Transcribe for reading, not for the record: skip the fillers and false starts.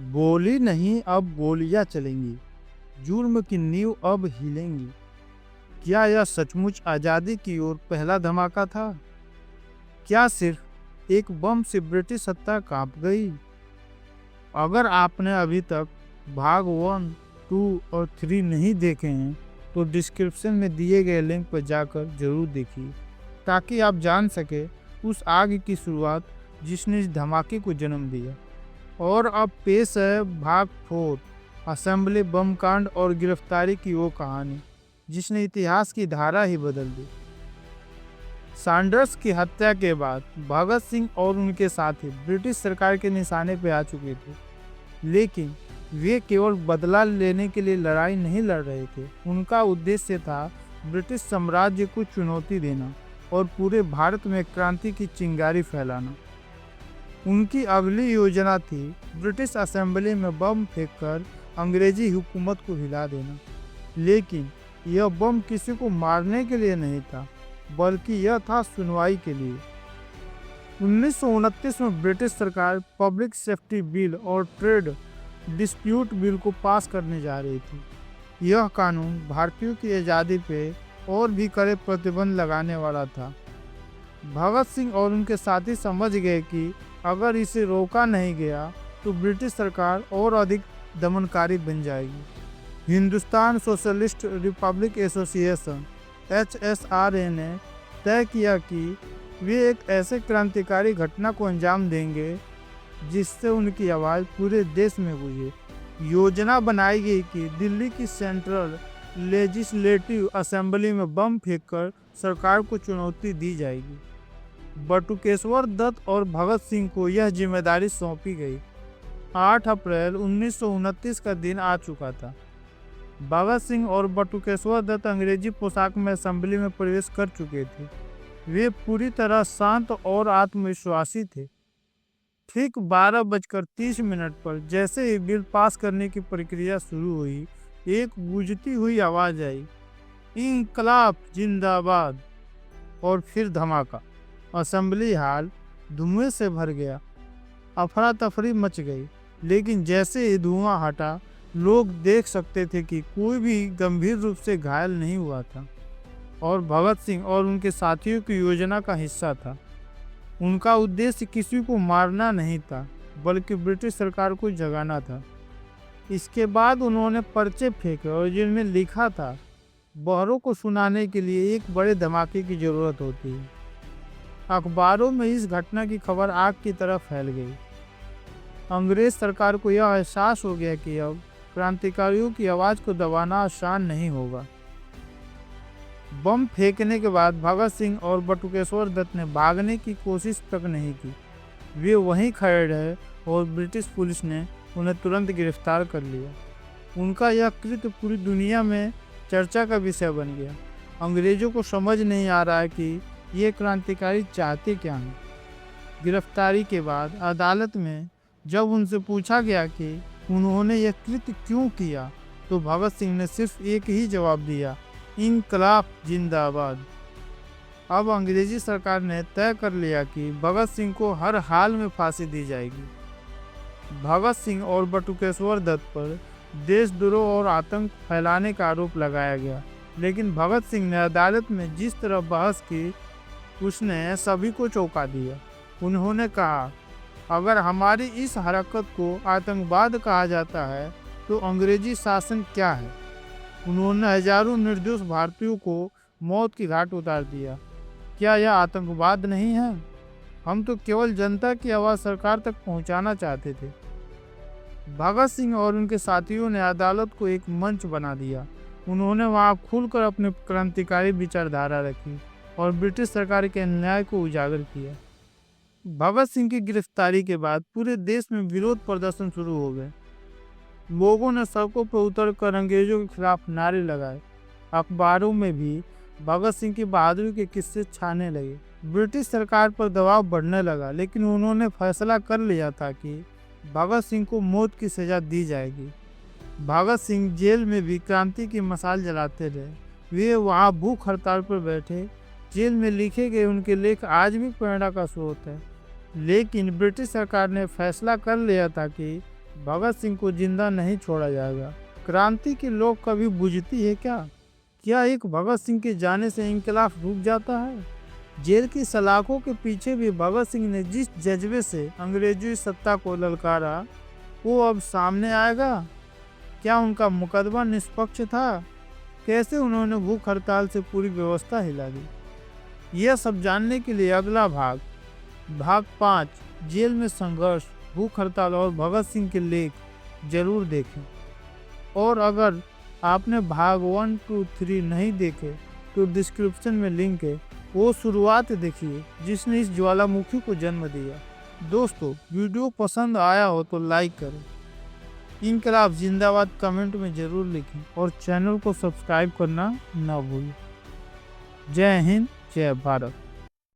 गोली नहीं अब गोलियां चलेंगी, जुर्म की नींव अब हिलेंगी। क्या यह सचमुच आज़ादी की ओर पहला धमाका था? क्या सिर्फ एक बम से ब्रिटिश सत्ता कांप गई? अगर आपने अभी तक भाग 1, 2 और 3 नहीं देखे हैं तो डिस्क्रिप्शन में दिए गए लिंक पर जाकर जरूर देखिए, ताकि आप जान सके उस आग की शुरुआत जिसने इस धमाके को जन्म दिया। और अब पेश है भाग 4, असेंबली बम कांड और गिरफ्तारी की वो कहानी जिसने इतिहास की धारा ही बदल दी। सैंडर्स की हत्या के बाद भगत सिंह और उनके साथी ब्रिटिश सरकार के निशाने पर आ चुके थे, लेकिन वे केवल बदला लेने के लिए लड़ाई नहीं लड़ रहे थे। उनका उद्देश्य था ब्रिटिश साम्राज्य को चुनौती देना और पूरे भारत में क्रांति की चिंगारी फैलाना। उनकी अगली योजना थी ब्रिटिश असेंबली में बम फेंककर अंग्रेजी हुकूमत को हिला देना, लेकिन यह बम किसी को मारने के लिए नहीं था, बल्कि यह था सुनवाई के लिए। 1929 में ब्रिटिश सरकार पब्लिक सेफ्टी बिल और ट्रेड डिस्प्यूट बिल को पास करने जा रही थी। यह कानून भारतीयों की आज़ादी पे और भी कड़े प्रतिबंध लगाने वाला था। भगत सिंह और उनके साथी समझ गए कि अगर इसे रोका नहीं गया तो ब्रिटिश सरकार और अधिक दमनकारी बन जाएगी। Hindustan socialist Republic association HSRA ने तय किया कि वे एक ऐसे क्रांतिकारी घटना को अंजाम देंगे जिससे उनकी आवाज़ पूरे देश में गूंजे। योजना बनाई गई कि दिल्ली की सेंट्रल लेजिस्लेटिव असेंबली में बम फेंककर सरकार को चुनौती दी जाएगी। बटुकेश्वर दत्त और भगत सिंह को यह जिम्मेदारी सौंपी गई। 8 अप्रैल 1929 का दिन आ चुका था। भगत सिंह और बटुकेश्वर दत्त अंग्रेजी पोशाक में असेंबली में प्रवेश कर चुके थे। वे पूरी तरह शांत और आत्मविश्वासी थे। ठीक 12:30 पर जैसे ही बिल पास करने की प्रक्रिया शुरू हुई, एक गूंजती हुई आवाज आई, इंकलाब जिंदाबाद। और फिर धमाका। असेंबली हॉल धुएं से भर गया। अफरा तफरी मच गई, लेकिन जैसे ही धुआं हटा, लोग देख सकते थे कि कोई भी गंभीर रूप से घायल नहीं हुआ था और भगत सिंह और उनके साथियों की योजना का हिस्सा था। उनका उद्देश्य किसी को मारना नहीं था, बल्कि ब्रिटिश सरकार को जगाना था। इसके बाद उन्होंने पर्चे फेंके और जिनमें लिखा था, बहरों को सुनाने के लिए एक बड़े धमाके की जरूरत होती है। अखबारों में इस घटना की खबर आग की तरह फैल गई। अंग्रेज सरकार को यह एहसास हो गया कि अब क्रांतिकारियों की आवाज़ को दबाना आसान नहीं होगा। बम फेंकने के बाद भगत सिंह और बटुकेश्वर दत्त ने भागने की कोशिश तक नहीं की। वे वहीं खड़े रहे और ब्रिटिश पुलिस ने उन्हें तुरंत गिरफ्तार कर लिया। उनका यह कृत्य पूरी दुनिया में चर्चा का विषय बन गया। अंग्रेजों को समझ नहीं आ रहा है कि ये क्रांतिकारी चाहते क्या हैं। गिरफ्तारी के बाद अदालत में जब उनसे पूछा गया कि उन्होंने यह कृत्य क्यों किया, तो भगत सिंह ने सिर्फ एक ही जवाब दिया, इंकलाब जिंदाबाद। अब अंग्रेजी सरकार ने तय कर लिया कि भगत सिंह को हर हाल में फांसी दी जाएगी। भगत सिंह और बटुकेश्वर दत्त पर देशद्रोह और आतंक फैलाने का आरोप लगाया गया, लेकिन भगत सिंह ने अदालत में जिस तरह बहस की, उसने सभी को चौंका दिया। उन्होंने कहा, अगर हमारी इस हरकत को आतंकवाद कहा जाता है तो अंग्रेजी शासन क्या है। उन्होंने हजारों निर्दोष भारतीयों को मौत की घाट उतार दिया। क्या यह आतंकवाद नहीं है? हम तो केवल जनता की आवाज़ सरकार तक पहुंचाना चाहते थे। भगत सिंह और उनके साथियों ने अदालत को एक मंच बना दिया। उन्होंने वहां खुलकर अपने क्रांतिकारी विचारधारा रखी और ब्रिटिश सरकार के अन्याय को उजागर किया। भगत सिंह की गिरफ्तारी के बाद पूरे देश में विरोध प्रदर्शन शुरू हो गए। लोगों ने सड़कों पर उतरकर अंग्रेजों के खिलाफ नारे लगाए। अखबारों में भी भगत सिंह की बहादुरी के किस्से छाने लगे। ब्रिटिश सरकार पर दबाव बढ़ने लगा, लेकिन उन्होंने फैसला कर लिया था कि भगत सिंह को मौत की सजा दी जाएगी। भगत सिंह जेल में भी क्रांति की मशाल जलाते रहे। वे वहाँ भूख हड़ताल पर बैठे। जेल में लिखे गए उनके लेख आज भी प्रेरणा का स्रोत है। लेकिन ब्रिटिश सरकार ने फैसला कर लिया था कि भगत सिंह को जिंदा नहीं छोड़ा जाएगा। क्रांति की लोग कभी बुझती है क्या? क्या एक भगत सिंह के जाने से इंकलाब रुक जाता है? जेल की सलाखों के पीछे भी भगत सिंह ने जिस जज्बे से अंग्रेजी सत्ता को ललकारा, वो अब सामने आएगा। क्या उनका मुकदमा निष्पक्ष था? कैसे उन्होंने भूख हड़ताल से पूरी व्यवस्था हिला दी? यह सब जानने के लिए अगला भाग 5 जेल में संघर्ष, भूख हड़ताल और भगत सिंह के लेख जरूर देखें। और अगर आपने भाग 1, 2, 3 नहीं देखे तो डिस्क्रिप्शन में लिंक है, वो शुरुआत देखिए जिसने इस ज्वालामुखी को जन्म दिया। दोस्तों, वीडियो पसंद आया हो तो लाइक करें, इंकलाब जिंदाबाद कमेंट में जरूर लिखें और चैनल को सब्सक्राइब करना ना भूलें। जय हिंद, जय भारत।